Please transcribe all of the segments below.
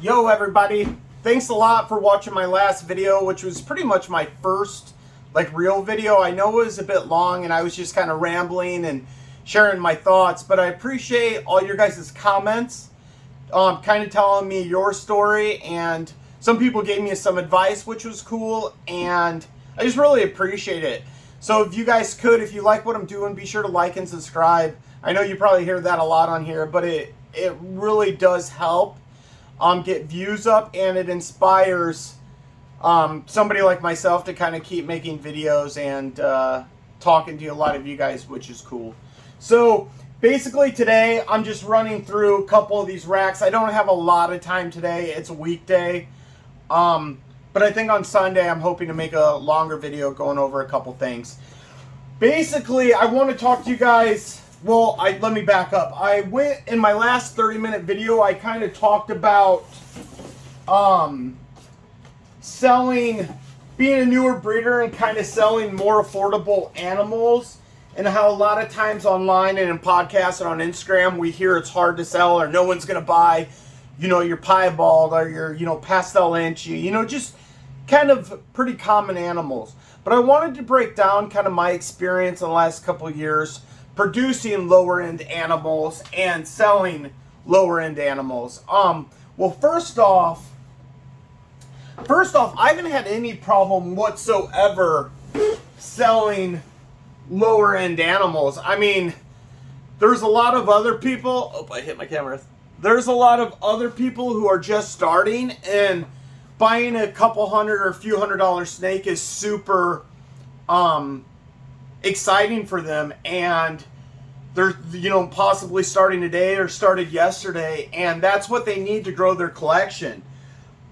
Yo everybody, thanks a lot for watching my last video, which was pretty much my first real video. I know it was a bit long and I was just kind of rambling and sharing my thoughts, but I appreciate all your guys' comments, kind of telling me your story, and some people gave me some advice, which was cool, and I just really appreciate it. So if you guys could, if you like what I'm doing, be sure to like and subscribe. I know you probably hear that a lot on here, but it really does help get views up, and it inspires somebody like myself to kind of keep making videos and talking to a lot of you guys, which is cool. So basically today I'm just running through a couple of these racks. I don't have a lot of time today. It's a weekday. But I think on Sunday I'm hoping to make a longer video going over a couple things. Basically, I want to talk to you guys. Well, let me back up. I went in my last 30-minute video, I kind of talked about selling, being a newer breeder and kind of selling more affordable animals, and how a lot of times online and in podcasts and on Instagram we hear it's hard to sell or no one's going to buy, your piebald or your, pastel inchy, just kind of pretty common animals. But I wanted to break down kind of my experience in the last couple of years producing lower end animals and selling lower end animals. Well, first off, I haven't had any problem whatsoever selling lower end animals. I mean, there's a lot of other people. Oh, I hit my camera. There's a lot of other people who are just starting, and buying a couple hundred or a few $100 snake is super exciting for them, and they're possibly starting today or started yesterday, and that's what they need to grow their collection.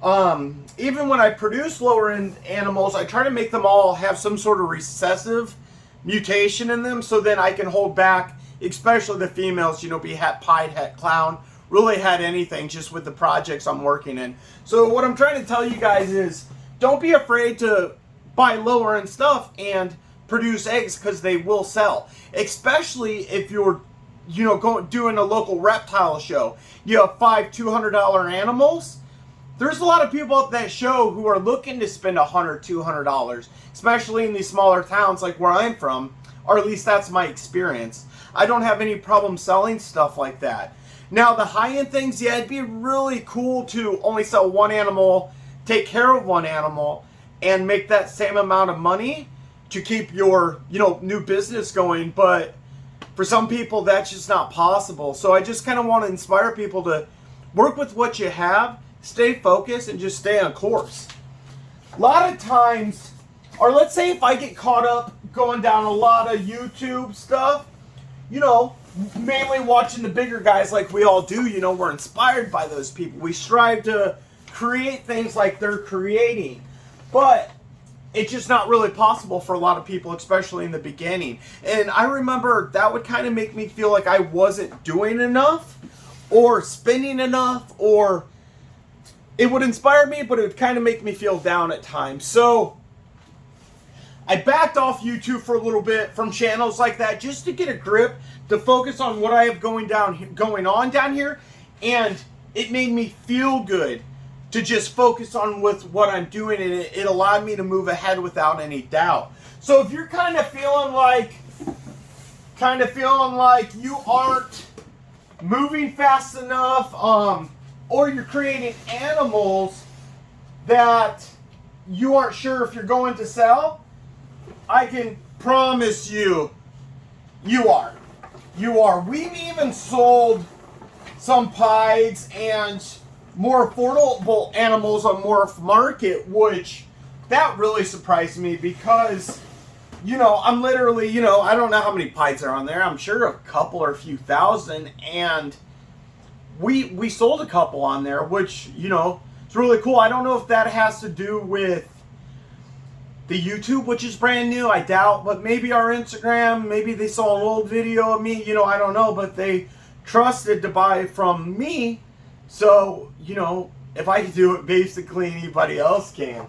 Even when I produce lower end animals, I try to make them all have some sort of recessive mutation in them, so then I can hold back, especially the females, be het pied, het clown, really had anything just with the projects I'm working in. So what I'm trying to tell you guys is, don't be afraid to buy lower end stuff and produce eggs, because they will sell, especially if you're doing a local reptile show. You have $200 animals. There's a lot of people at that show who are looking to spend $100, $200, especially in these smaller towns like where I'm from, or at least that's my experience. I don't have any problem selling stuff like that. Now, the high-end things, yeah, it'd be really cool to only sell one animal, take care of one animal, and make that same amount of money to keep your, new business going. But for some people, that's just not possible. So I just kind of want to inspire people to work with what you have, stay focused, and just stay on course. A lot of times, or let's say if I get caught up going down a lot of YouTube stuff, mainly watching the bigger guys like we all do, we're inspired by those people. We strive to create things like they're creating. But it's just not really possible for a lot of people, especially in the beginning. And I remember that would kind of make me feel like I wasn't doing enough or spending enough, or it would inspire me, but it would kind of make me feel down at times. So I backed off YouTube for a little bit from channels like that, just to get a grip, to focus on what I have going on down here, and it made me feel good to just focus on with what I'm doing, and it allowed me to move ahead without any doubt. So if you're kind of feeling like you aren't moving fast enough, or you're creating animals that you aren't sure if you're going to sell, I can promise you, you are. We've even sold some pieds and more affordable animals on Morph Market, which that really surprised me, because, I'm literally, I don't know how many pieds are on there. I'm sure a couple or a few thousand, and we sold a couple on there, which, it's really cool. I don't know if that has to do with the YouTube, which is brand new, I doubt, but maybe our Instagram, maybe they saw an old video of me, I don't know, but they trusted to buy from me. So, if I can do it, basically anybody else can.